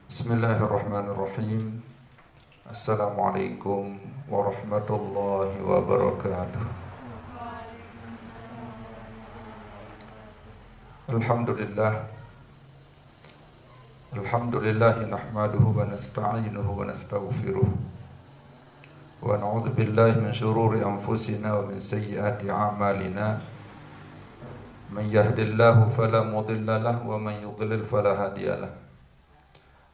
Bismillahirrahmanirrahim. Assalamualaikum warahmatullahi wabarakatuh. Alhamdulillah. Alhamdulillahi nahmaduhu wa nasta'inuhu wa nastaghfiruh. Wa na'udzu billahi min shururi anfusina wa min sayyiati a'malina. Man yahdihillahu fala mudilla lahu wa man yudlil fala hadiya lahu.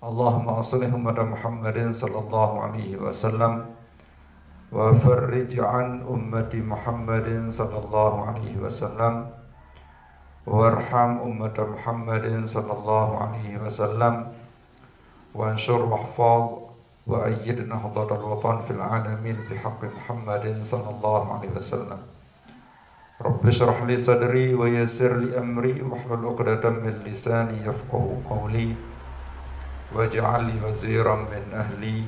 Allahumma shalli ala Muhammadin sallallahu alaihi wasallam wa farrij an ummati Muhammadin sallallahu alaihi wasallam warham ummata Muhammadin sallallahu alaihi wasallam wa anshur wahfaz wa ayyid nahdatal watan fil alamin bihaqqi Muhammadin sallallahu alaihi wasallam. Rabbi shrah li sadri wa yassir li amri wahlul 'uqdatam min lisani yafqahu qawli waj'al li waziran min ahli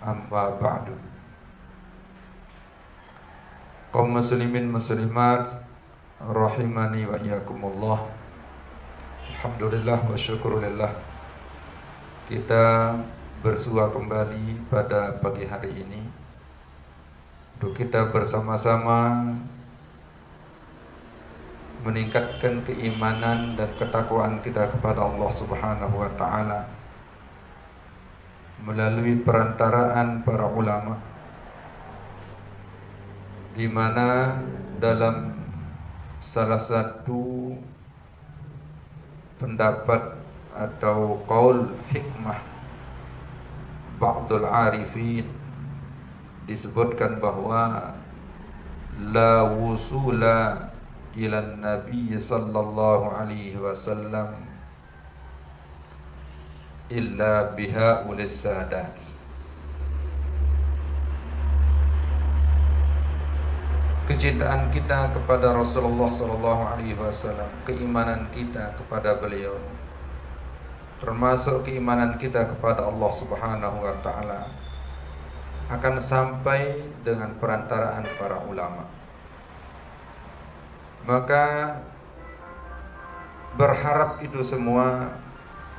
amma ba'du. Kaum muslimin muslimat rahimani wa iyyakumullah. Alhamdulillah wa syukurillah, kita bersua kembali pada pagi hari ini untuk kita bersama-sama meningkatkan keimanan dan ketakwaan kita kepada Allah Subhanahu wa taala melalui perantaraan para ulama, di mana dalam salah satu pendapat atau qaul hikmah ba'dul arifin disebutkan bahwa la wusula ila nabi sallallahu alaihi wasallam illa biha ulis sadat. Kecintaan kita kepada Rasulullah sallallahu alaihi wasallam, keimanan kita kepada beliau, termasuk keimanan kita kepada Allah Subhanahu wa taala, akan sampai dengan perantaraan para ulama. Maka berharap itu semua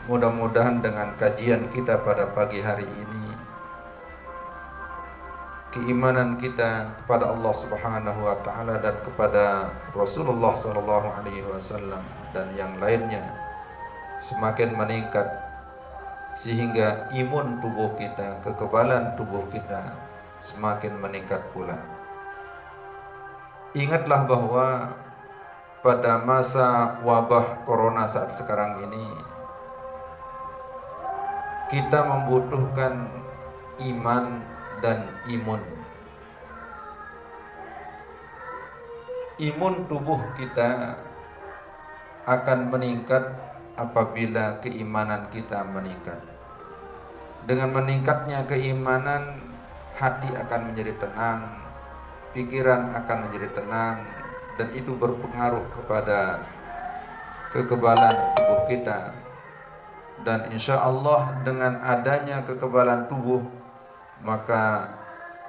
mudah-mudahan dengan kajian kita pada pagi hari ini, keimanan kita kepada Allah Subhanahu wa taala dan kepada Rasulullah sallallahu alaihi wasallam dan yang lainnya semakin meningkat, sehingga imun tubuh kita, kekebalan tubuh kita semakin meningkat pula. Ingatlah bahwa pada masa wabah corona saat sekarang ini kita membutuhkan iman dan imun. Imun tubuh kita akan meningkat apabila keimanan kita meningkat. Dengan meningkatnya keimanan, hati akan menjadi tenang, pikiran akan menjadi tenang, dan itu berpengaruh kepada kekebalan tubuh kita. Dan insya Allah dengan adanya kekebalan tubuh, maka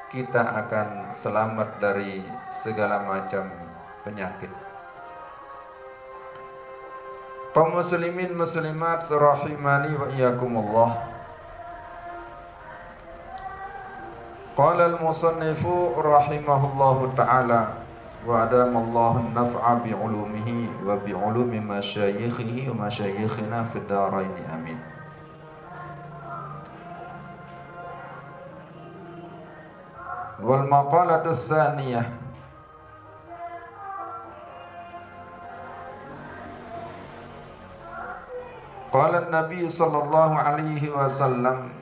kita akan selamat dari segala macam penyakit. Kaum muslimin muslimat rahimani wa iyyakumullah. Qala al-musannifu rahimahullahu ta'ala wa adamallahu an-naf'a bi'ulumihi wa bi'ulumi masyayikhihi wa masyayikhina fid dharaini amin. Wal maqalatu tsaniyah, qala an-nabi sallallahu alaihi wasallam,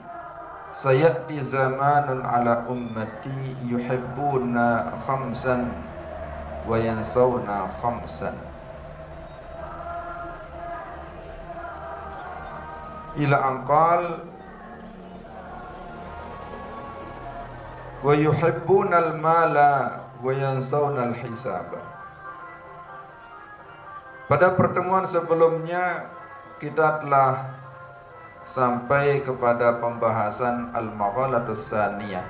sayati zamanun ala ummati yuhibbuna khamsan wa yansawna khamsan. Ila anqal wa yuhibbuna al-mala wa yansawna al-hisaba. Pada pertemuan sebelumnya kita telah sampai kepada pembahasan al-maqalatus tsaniyah,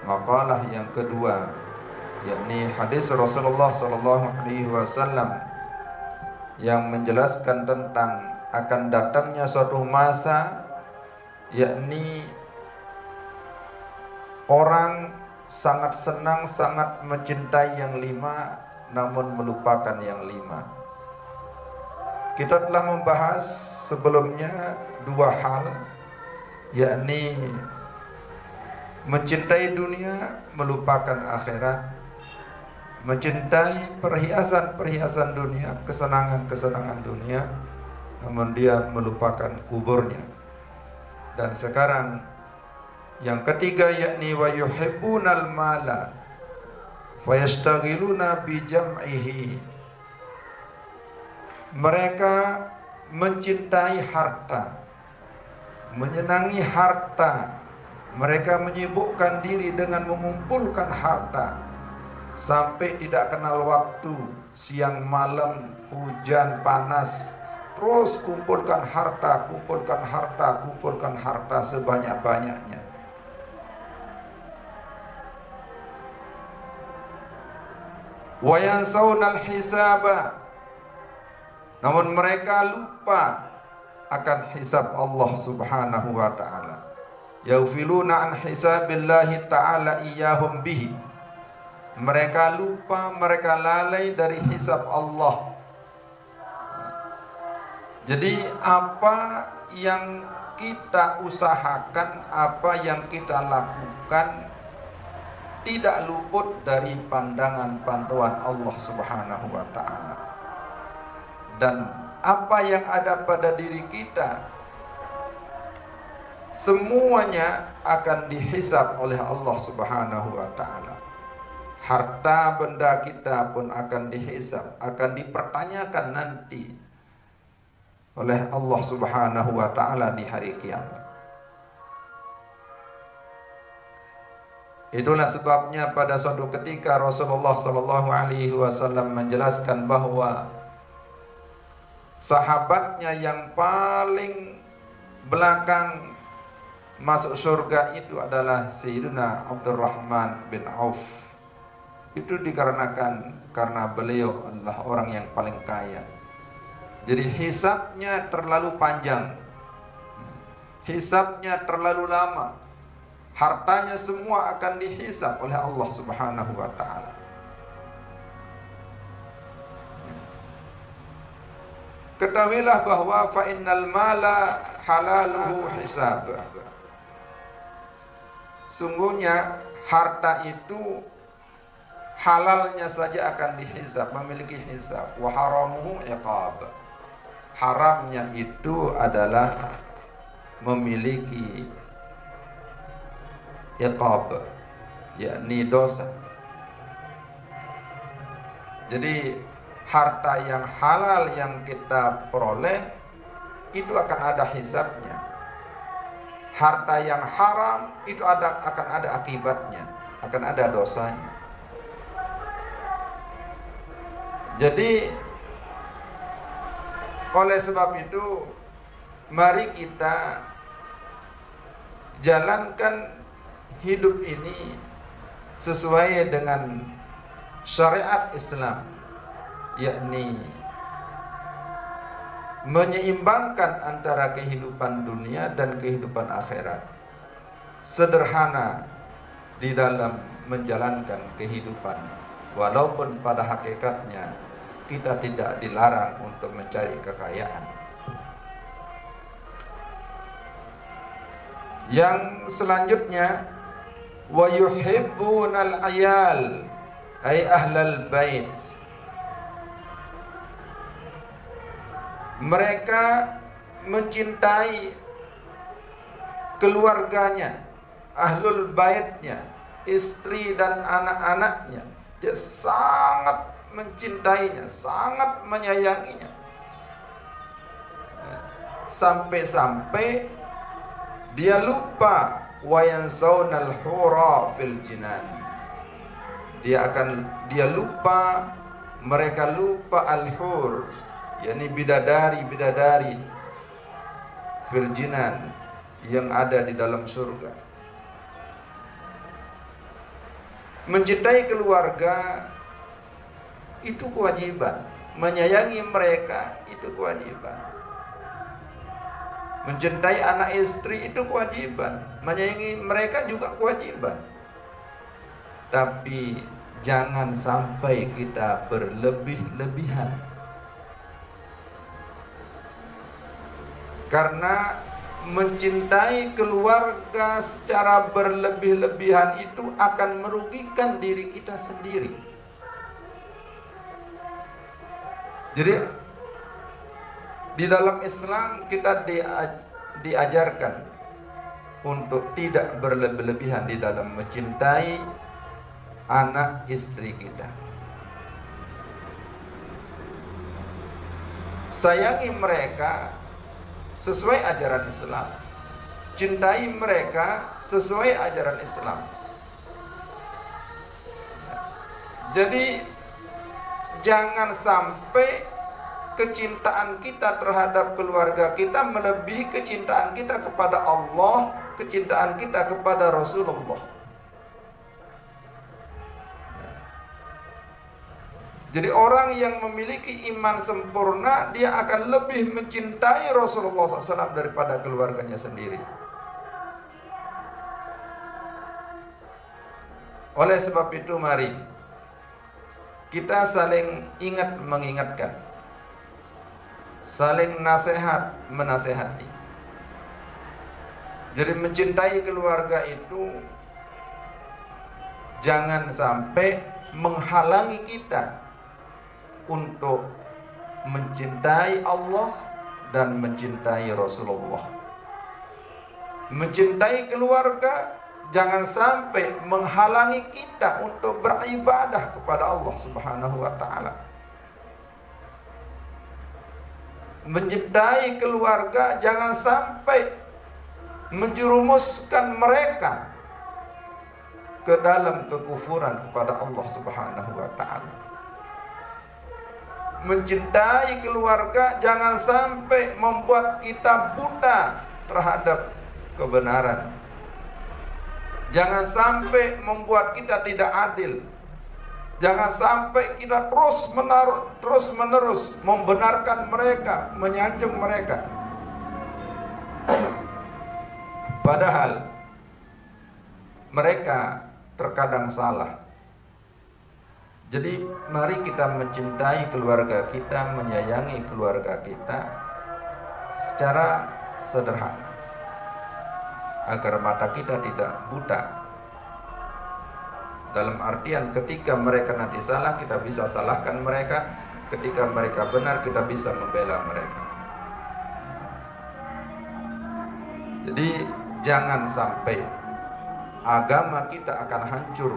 maqalah yang kedua, yakni hadis Rasulullah sallallahu alaihi wasallam yang menjelaskan tentang akan datangnya suatu masa yakni orang sangat senang, sangat mencintai yang 5 namun melupakan yang 5. Kita telah membahas sebelumnya 2 hal, yakni mencintai dunia, melupakan akhirat, mencintai perhiasan-perhiasan dunia, kesenangan-kesenangan dunia, namun dia melupakan kuburnya. Dan sekarang yang ketiga, yakni wa yuhibbunal mala fayastaghiluna bi jam'ihi. Mereka mencintai harta, menyenangi harta. Mereka menyibukkan diri dengan mengumpulkan harta sampai tidak kenal waktu, siang malam, hujan panas, terus kumpulkan harta, kumpulkan harta, kumpulkan harta sebanyak-banyaknya. Wa yansawnal hisaba, namun mereka lupa akan hisab Allah Subhanahu wa ta'ala. Yaufiluna an hisabillahi ta'ala iyahum bihi. Mereka lupa, mereka lalai dari hisab Allah. Jadi apa yang kita usahakan, apa yang kita lakukan tidak luput dari pandangan pantauan Allah Subhanahu wa ta'ala. Dan apa yang ada pada diri kita semuanya akan dihisab oleh Allah Subhanahu wa ta'ala. Harta benda kita pun akan dihisab, akan dipertanyakan nanti oleh Allah Subhanahu wa ta'ala di hari kiamat. Itulah sebabnya pada suatu ketika Rasulullah sallallahu alaihi wasallam menjelaskan bahwa sahabatnya yang paling belakang masuk surga itu adalah Sayyidina Abdurrahman bin Auf. Itu dikarenakan karena beliau adalah orang yang paling kaya. Jadi hisabnya terlalu panjang, hisabnya terlalu lama. Hartanya semua akan dihisab oleh Allah Subhanahu wa ta'ala. Ketahuilah bahwa fa innal mala halaluhu hisab. Sungguhnya harta itu halalnya saja akan dihisab, memiliki hisab. Wa haramuhu iqab. Haramnya itu adalah memiliki iqab, yakni dosa. Jadi harta yang halal yang kita peroleh itu akan ada hisabnya. Harta yang haram itu akan ada akibatnya, akan ada dosanya. Jadi oleh sebab itu mari kita jalankan hidup ini sesuai dengan syariat Islam, yakni menyeimbangkan antara kehidupan dunia dan kehidupan akhirat. Sederhana di dalam menjalankan kehidupan, walaupun pada hakikatnya kita tidak dilarang untuk mencari kekayaan. Yang selanjutnya, wa yuhibbunal ayal, ay ahlal bait. Mereka mencintai keluarganya, ahlul baitnya, istri dan anak-anaknya. Dia sangat mencintainya, sangat menyayanginya. Sampai-sampai dia lupa wa yansawnal hura fil jinan. Dia lupa, mereka lupa al-hur, yakni bidadari-bidadari fil jinan yang ada di dalam surga. Mencintai keluarga itu kewajiban, menyayangi mereka itu kewajiban. Mencintai anak istri itu kewajiban, menyayangi mereka juga kewajiban. Tapi jangan sampai kita berlebih-lebihan. Karena mencintai keluarga secara berlebih-lebihan itu akan merugikan diri kita sendiri. Jadi di dalam Islam kita diajarkan untuk tidak berlebih-lebihan di dalam mencintai anak istri kita. Sayangi mereka sesuai ajaran Islam. Cintai mereka sesuai ajaran Islam. Jadi jangan sampai kecintaan kita terhadap keluarga kita melebihi kecintaan kita kepada Allah, kecintaan kita kepada Rasulullah. Jadi orang yang memiliki iman sempurna, dia akan lebih mencintai Rasulullah SAW daripada keluarganya sendiri. Oleh sebab itu mari kita saling ingat mengingatkan, saling nasihat menasehati. Jadi mencintai keluarga itu jangan sampai menghalangi kita untuk mencintai Allah dan mencintai Rasulullah. Mencintai keluarga jangan sampai menghalangi kita untuk beribadah kepada Allah Subhanahu wa taala. Mencintai keluarga jangan sampai menjerumuskan mereka ke dalam kekufuran kepada Allah Subhanahu wa taala. Mencintai keluarga jangan sampai membuat kita buta terhadap kebenaran. Jangan sampai membuat kita tidak adil. Jangan sampai kita terus menerus membenarkan mereka, menyanjung mereka. Padahal mereka terkadang salah. Jadi mari kita mencintai keluarga kita, menyayangi keluarga kita secara sederhana, agar mata kita tidak buta. Dalam artian ketika mereka nanti salah, kita bisa salahkan mereka. Ketika mereka benar, kita bisa membela mereka. Jadi jangan sampai agama kita akan hancur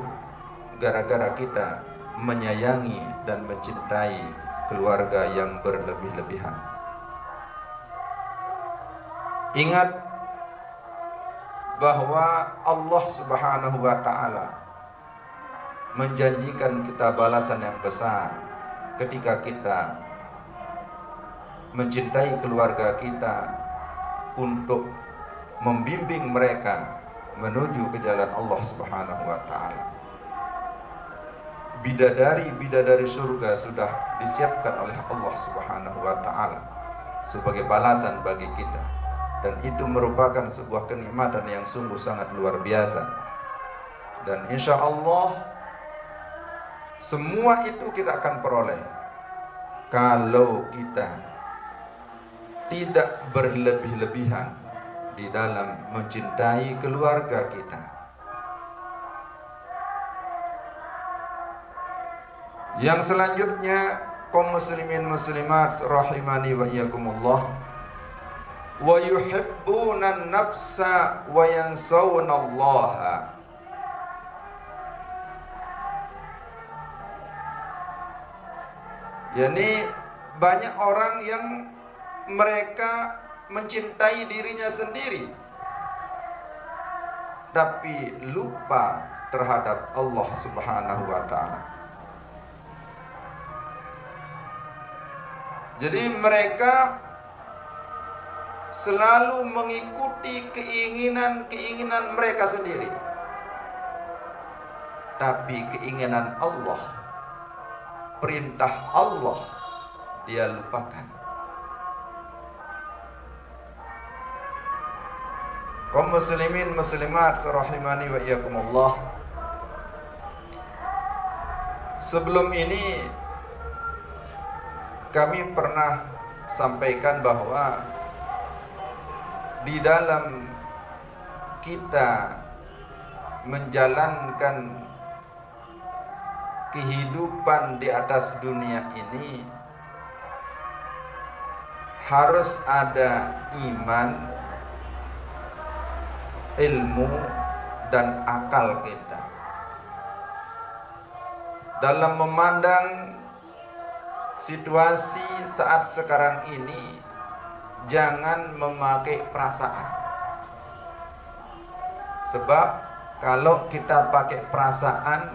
gara-gara kita menyayangi dan mencintai keluarga yang berlebih-lebihan. Ingat bahwa Allah Subhanahu wa taala menjanjikan kita balasan yang besar ketika kita mencintai keluarga kita untuk membimbing mereka menuju ke jalan Allah Subhanahu wa taala. Bidadari-bidadari surga sudah disiapkan oleh Allah Subhanahu wa taala sebagai balasan bagi kita, dan itu merupakan sebuah kenikmatan yang sungguh sangat luar biasa. Dan insya Allah semua itu kita akan peroleh kalau kita tidak berlebih-lebihan di dalam mencintai keluarga kita. Yang selanjutnya, kaum muslimin muslimat rahimani wa iyyakumullah, wa yuhibbuna an-nafsa wa yansawna Allah. Yani banyak orang yang mereka mencintai dirinya sendiri tapi lupa terhadap Allah Subhanahu wa taala. Jadi mereka selalu mengikuti keinginan mereka sendiri, tapi keinginan Allah, perintah Allah dia lupakan. Kaum muslimin muslimat rahimani wa iyyakumullah. Sebelum ini kami pernah sampaikan bahwa di dalam kita menjalankan kehidupan di atas dunia ini harus ada iman, ilmu, dan akal kita. Dalam memandang situasi saat sekarang ini, jangan memakai perasaan. Sebab kalau kita pakai perasaan,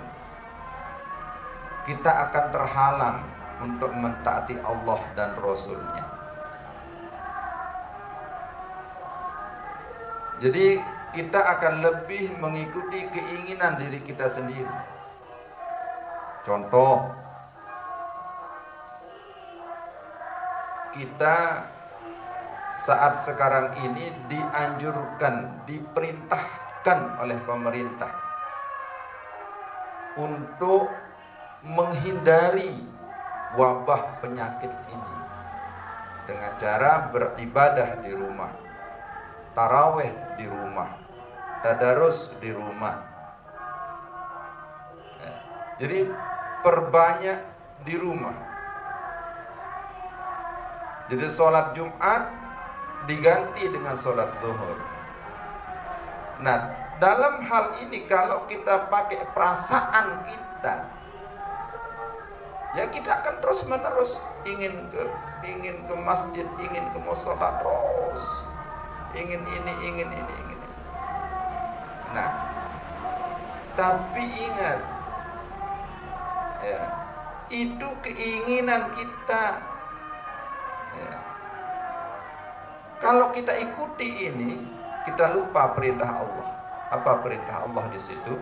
kita akan terhalang untuk mentaati Allah dan Rasul-Nya. Jadi kita akan lebih mengikuti keinginan diri kita sendiri. Contoh, kita saat sekarang ini dianjurkan, diperintahkan oleh pemerintah untuk menghindari wabah penyakit ini dengan cara beribadah di rumah, taraweh di rumah, tadarus di rumah. Jadi perbanyak di rumah. Jadi sholat Jumat diganti dengan sholat zuhur. Nah, dalam hal ini kalau kita pakai perasaan kita, ya kita akan terus menerus ingin ke masjid, ingin ke musola terus, ingin ini, ingin ini, ingin ini. Nah, tapi ingat, ya, itu keinginan kita. Ya. Kalau kita ikuti ini, kita lupa perintah Allah. Apa perintah Allah di situ?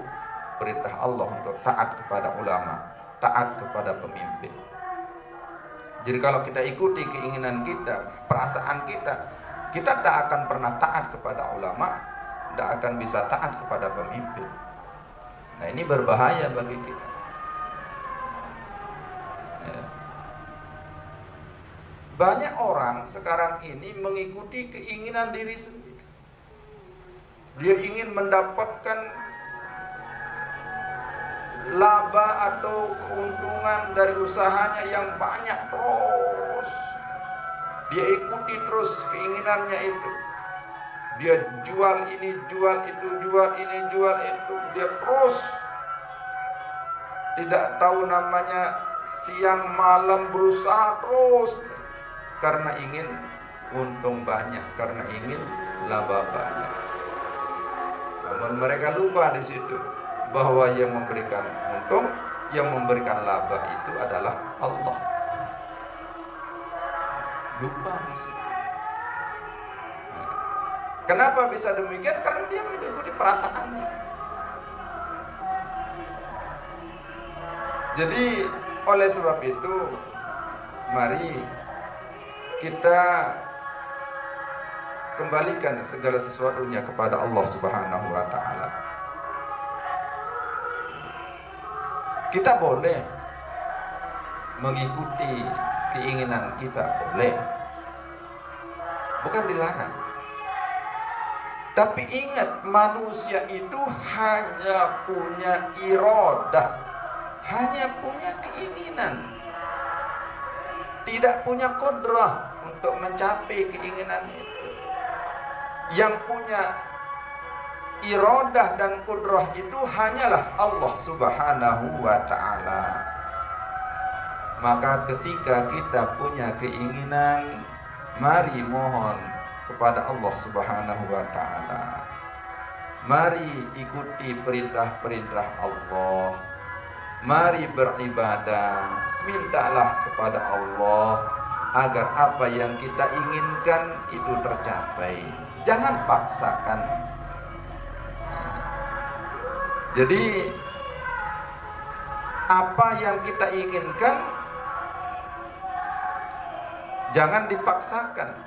Perintah Allah untuk taat kepada ulama, taat kepada pemimpin. Jadi kalau kita ikuti keinginan kita, perasaan kita, kita tidak akan pernah taat kepada ulama, tidak akan bisa taat kepada pemimpin. Nah, ini berbahaya bagi kita. Ya. Banyak orang sekarang ini mengikuti keinginan diri sendiri. Dia ingin mendapatkan laba atau keuntungan dari usahanya yang banyak terus. Dia ikuti terus keinginannya itu. Dia jual ini, jual itu, jual ini, jual itu. Dia terus tidak tahu namanya siang malam berusaha terus. Karena ingin untung banyak, karena ingin laba banyak. Namun mereka lupa di situ bahwa yang memberikan untung, yang memberikan laba itu adalah Allah. Lupa di situ. Kenapa bisa demikian? Karena dia mengikuti perasaannya. Jadi oleh sebab itu, mari kita kembalikan segala sesuatunya kepada Allah Subhanahu wa ta'ala. Kita boleh mengikuti keinginan kita, boleh, bukan dilarang. Tapi ingat, manusia itu hanya punya iradah, hanya punya keinginan, tidak punya kodrah untuk mencapai keinginan itu. Yang punya iradah dan kudrah itu hanyalah Allah Subhanahu wa ta'ala. Maka ketika kita punya keinginan, mari mohon kepada Allah Subhanahu wa ta'ala. Mari ikuti perintah-perintah Allah. Mari beribadah, mintalah kepada Allah agar apa yang kita inginkan itu tercapai. Jangan paksakan. Jadi apa yang kita inginkan jangan dipaksakan.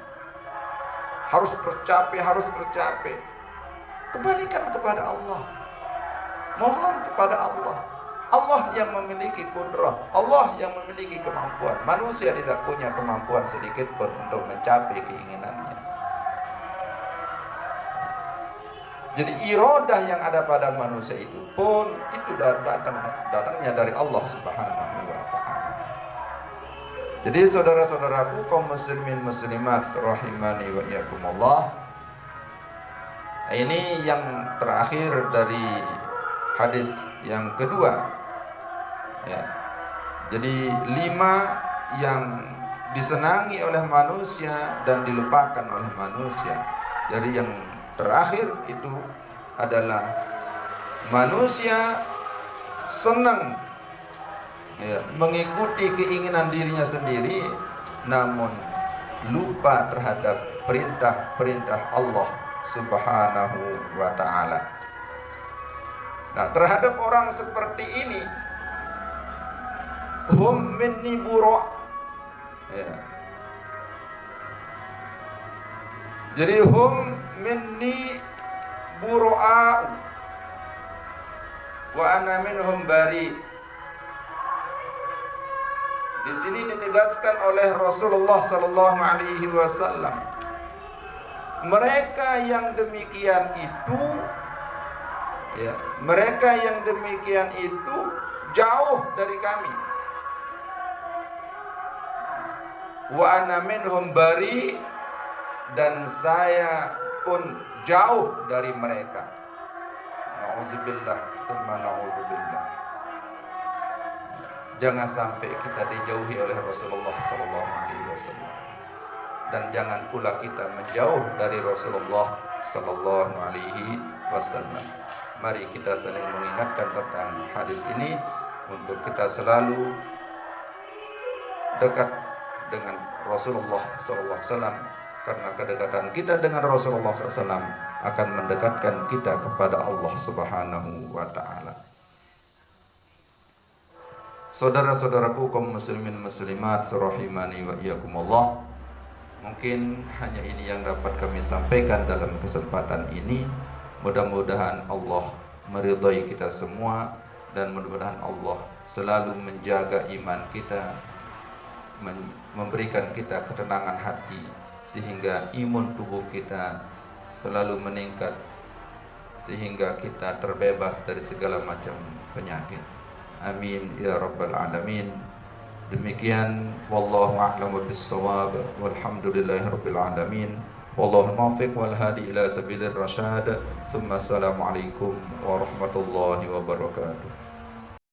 Harus tercapai, harus tercapai. Kembalikan kepada Allah. Mohon kepada Allah. Allah yang memiliki kudrah, Allah yang memiliki kemampuan. Manusia tidak punya kemampuan sedikit pun untuk mencapai keinginannya. Jadi iradah yang ada pada manusia itu pun itu datangnya dari Allah Subhanahu wa taala. Jadi saudara-saudaraku kaum muslimin muslimat rahimani wa iyyakumullah. Ini yang terakhir dari hadis yang kedua. Ya. Jadi 5 yang disenangi oleh manusia dan dilupakan oleh manusia. Jadi yang terakhir itu adalah manusia senang mengikuti keinginan dirinya sendiri, namun lupa terhadap perintah-perintah Allah Subhanahu wa ta'ala. Nah, terhadap orang seperti ini, hum minni bura. Jadi hum minni bura'a wa ana minhum bari. Di sini ditegaskan oleh Rasulullah sallallahu alaihi wasallam, mereka yang demikian itu mereka yang demikian itu jauh dari kami. Wa ana minhum bari, dan saya pun jauh dari mereka. Nauzubillah, tsumma nauzubillah. Jangan sampai kita dijauhi oleh Rasulullah sallallahu alaihi wasallam, dan jangan pula kita menjauh dari Rasulullah sallallahu alaihi wasallam. Mari kita saling mengingatkan tentang hadis ini untuk kita selalu dekat dengan Rasulullah sallallahu alaihi wasallam, karena kedekatan kita dengan Rasulullah SAW akan mendekatkan kita kepada Allah Subhanahu wa ta'ala. Saudara-saudaraku kaum muslimin muslimat rahimani wa iyyakumullah, mungkin hanya ini yang dapat kami sampaikan dalam kesempatan ini. Mudah-mudahan Allah meridhai kita semua, dan mudah-mudahan Allah selalu menjaga iman kita, memberikan kita ketenangan hati, sehingga imun tubuh kita selalu meningkat, sehingga kita terbebas dari segala macam penyakit. Amin ya rabbal alamin. Demikian, wallahu a'lamu bis-shawab, walhamdulillahi rabbil alamin, wallahu muwaffiq wal hadi ila sabilir rasyad. Tsumma assalamu alaikum warahmatullahi wabarakatuh.